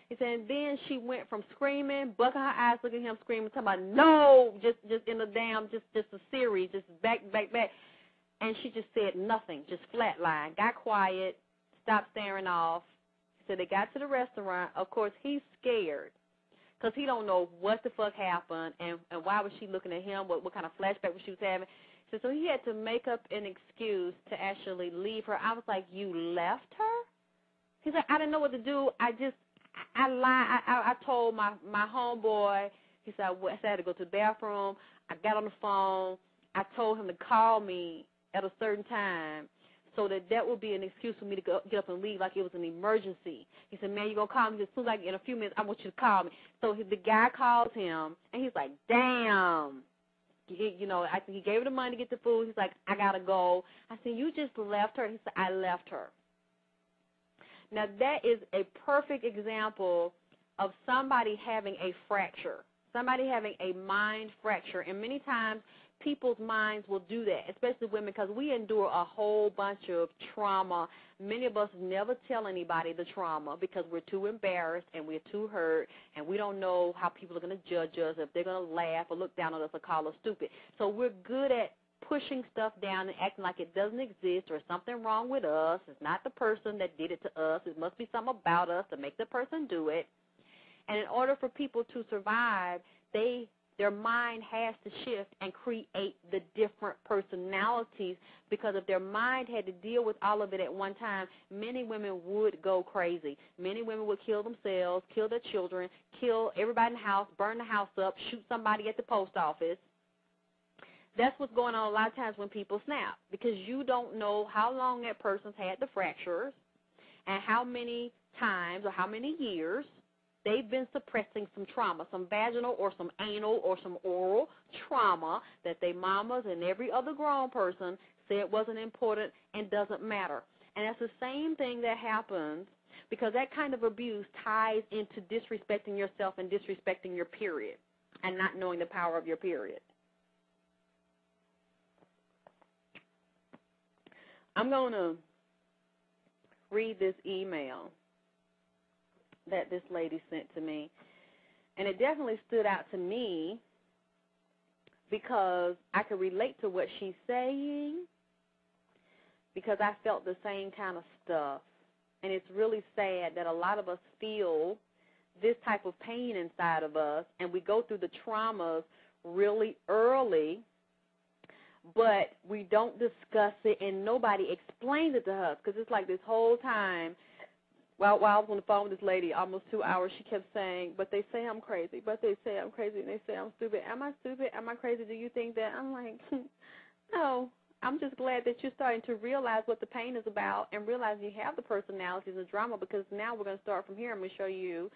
He said, and then she went from screaming, bucking her eyes, looking at him, screaming, talking about, no, just in a damn, just a series, just back. And she just said nothing, just flatlined, got quiet, stopped staring off. So they got to the restaurant. Of course, he's scared because he don't know what the fuck happened and why was she looking at him, what kind of flashback was she was having. So he had to make up an excuse to actually leave her. I was like, you left her? He's like, I didn't know what to do. I lied. I told my homeboy. He said, I had to go to the bathroom. I got on the phone. I told him to call me at a certain time so that would be an excuse for me to get up and leave like it was an emergency. He said, man, you're going to call me as soon as in a few minutes, I want you to call me. So the guy calls him, and he's like, damn. I think he gave her the money to get the food. He's like, I got to go. I said, you just left her? He said, I left her. Now, that is a perfect example of somebody having a fracture, somebody having a mind fracture. And many times people's minds will do that, especially women, because we endure a whole bunch of trauma. Many of us never tell anybody the trauma because we're too embarrassed and we're too hurt, and we don't know how people are going to judge us, if they're going to laugh or look down on us or call us stupid. So we're good at pushing stuff down and acting like it doesn't exist or something wrong with us. It's not the person that did it to us. It must be something about us to make the person do it. And in order for people to survive, their mind has to shift and create the different personalities, because if their mind had to deal with all of it at one time, many women would go crazy. Many women would kill themselves, kill their children, kill everybody in the house, burn the house up, shoot somebody at the post office. That's what's going on a lot of times when people snap, because you don't know how long that person's had the fractures and how many times or how many years they've been suppressing some trauma, some vaginal or some anal or some oral trauma that their mamas and every other grown person said wasn't important and doesn't matter. And that's the same thing that happens, because that kind of abuse ties into disrespecting yourself and disrespecting your period and not knowing the power of your period. I'm going to read this email that this lady sent to me, and it definitely stood out to me because I could relate to what she's saying, because I felt the same kind of stuff. And it's really sad that a lot of us feel this type of pain inside of us, and we go through the traumas really early, but we don't discuss it, and nobody explains it to us, because it's like this whole time, while I was on the phone with this lady, almost 2 hours, she kept saying, but they say I'm crazy, but they say I'm crazy, and they say I'm stupid. Am I stupid? Am I crazy? Do you think that? I'm like, no. I'm just glad that you're starting to realize what the pain is about and realize you have the personalities and drama, because now we're going to start from here. I'm going to show you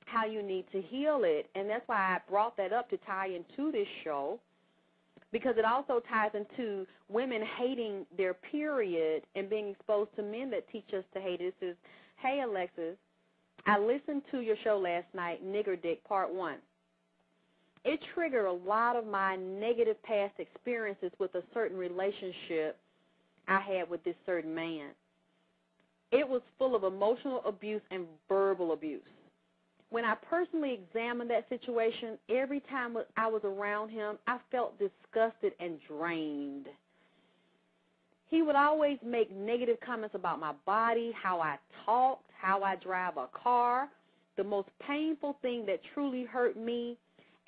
how you need to heal it. And that's why I brought that up to tie into this show, because it also ties into women hating their period and being exposed to men that teach us to hate it. It says, hey, Alexyss, I listened to your show last night, Nigger Dick, Part 1. It triggered a lot of my negative past experiences with a certain relationship I had with this certain man. It was full of emotional abuse and verbal abuse. When I personally examined that situation, every time I was around him, I felt disgusted and drained. He would always make negative comments about my body, how I talked, how I drive a car. The most painful thing that truly hurt me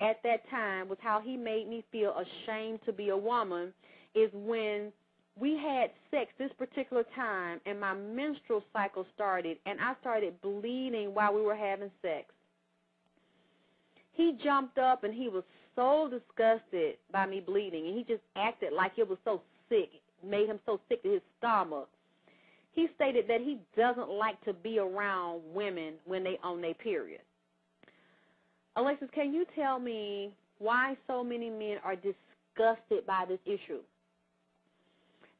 at that time was how he made me feel ashamed to be a woman, is when we had sex this particular time and my menstrual cycle started and I started bleeding while we were having sex. He jumped up and he was so disgusted by me bleeding, and he just acted like it was so sick, made him so sick to his stomach. He stated that he doesn't like to be around women when they on their period. Alexyss, can you tell me why so many men are disgusted by this issue?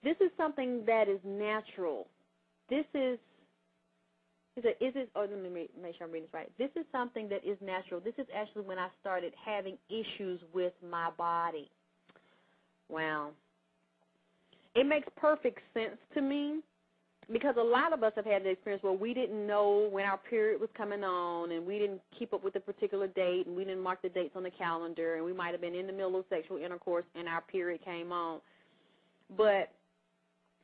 This is something that is natural. This is let me make sure I'm reading this right. This is something that is natural. This is actually when I started having issues with my body. Wow. It makes perfect sense to me, because a lot of us have had the experience where we didn't know when our period was coming on, and we didn't keep up with the particular date, and we didn't mark the dates on the calendar, and we might have been in the middle of sexual intercourse and our period came on. But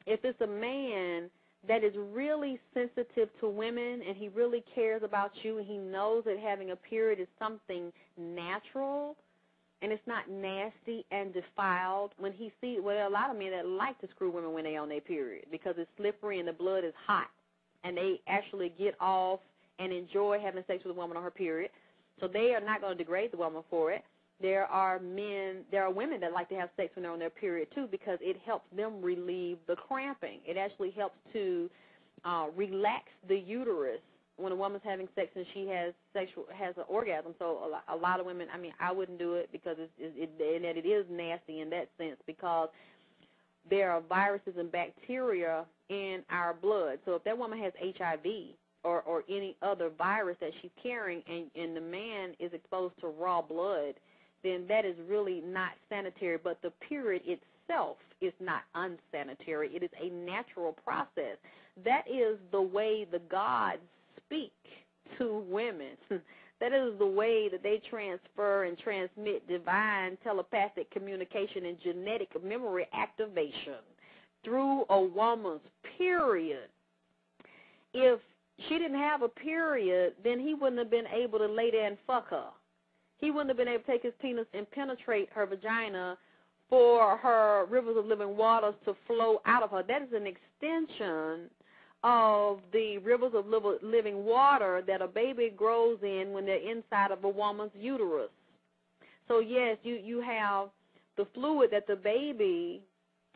if it's a man that is really sensitive to women and he really cares about you and he knows that having a period is something natural and it's not nasty and defiled, when he sees, well, there are a lot of men that like to screw women when they're on their period because it's slippery and the blood is hot, and they actually get off and enjoy having sex with a woman on her period. So they are not going to degrade the woman for it. There are women that like to have sex when they're on their period too because it helps them relieve the cramping. It actually helps to relax the uterus when a woman's having sex and she has an orgasm. So a lot of women, I mean, I wouldn't do it because it is nasty in that sense because there are viruses and bacteria in our blood. So if that woman has HIV or any other virus that she's carrying and the man is exposed to raw blood, then that is really not sanitary. But the period itself is not unsanitary. It is a natural process. That is the way the gods speak to women. That is the way that they transfer and transmit divine telepathic communication and genetic memory activation through a woman's period. If she didn't have a period, then he wouldn't have been able to lay there and fuck her. He wouldn't have been able to take his penis and penetrate her vagina for her rivers of living waters to flow out of her. That is an extension of the rivers of living water that a baby grows in when they're inside of a woman's uterus. So, yes, you have the fluid that the baby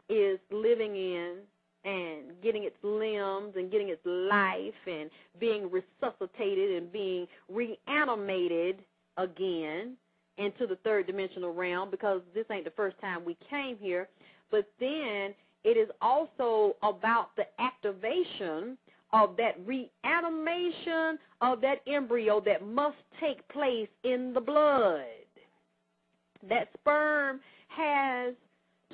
is living in and getting its limbs and getting its life and being resuscitated and being reanimated again into the third dimensional realm, because this ain't the first time we came here. But then it is also about the activation of that reanimation of that embryo that must take place in the blood. That sperm has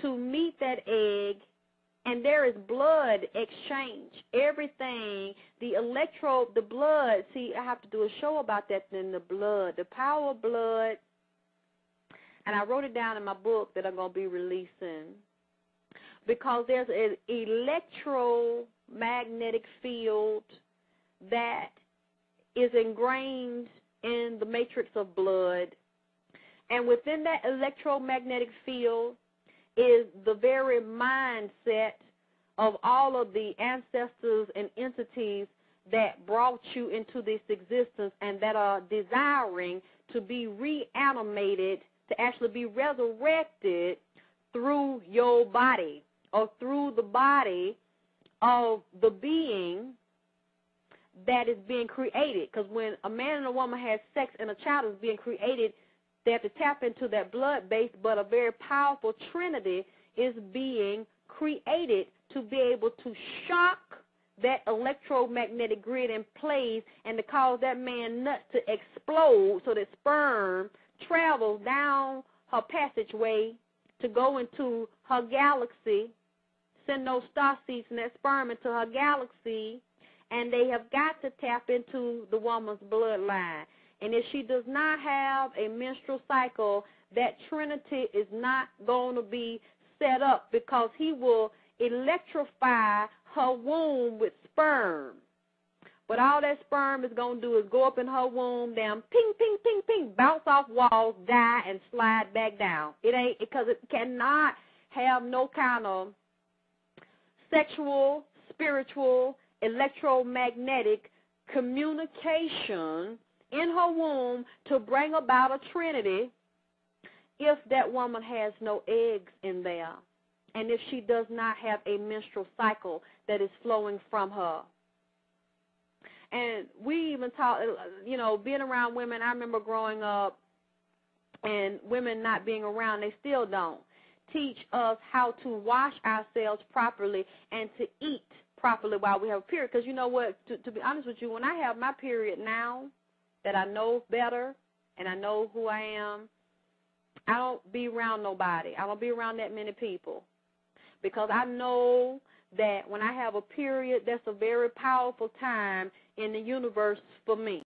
to meet that egg, and there is blood exchange. Everything, the blood, see, I have to do a show about that in the blood, the power of blood, and I wrote it down in my book that I'm going to be releasing, because there's an electromagnetic field that is ingrained in the matrix of blood, and within that electromagnetic field is the very mindset of all of the ancestors and entities that brought you into this existence and that are desiring to be reanimated, to actually be resurrected through your body or through the body of the being that is being created. Because when a man and a woman has sex and a child is being created, they have to tap into that blood base, but a very powerful trinity is being created to be able to shock that electromagnetic grid in place and to cause that man nuts to explode so that sperm travels down her passageway to go into her galaxy, send those star seeds and that sperm into her galaxy, and they have got to tap into the woman's bloodline. And if she does not have a menstrual cycle, that trinity is not going to be set up, because he will electrify her womb with sperm. But all that sperm is going to do is go up in her womb, down, ping, ping, ping, ping, bounce off walls, die, and slide back down. It ain't, because it cannot have no kind of sexual, spiritual, electromagnetic communication in her womb to bring about a trinity if that woman has no eggs in there and if she does not have a menstrual cycle that is flowing from her. And we even talk, being around women, I remember growing up and women not being around, they still don't teach us how to wash ourselves properly and to eat properly while we have a period. Because you know what, to be honest with you, when I have my period now, that I know better and I know who I am, I don't be around nobody. I don't be around that many people, because I know that when I have a period, that's a very powerful time in the universe for me.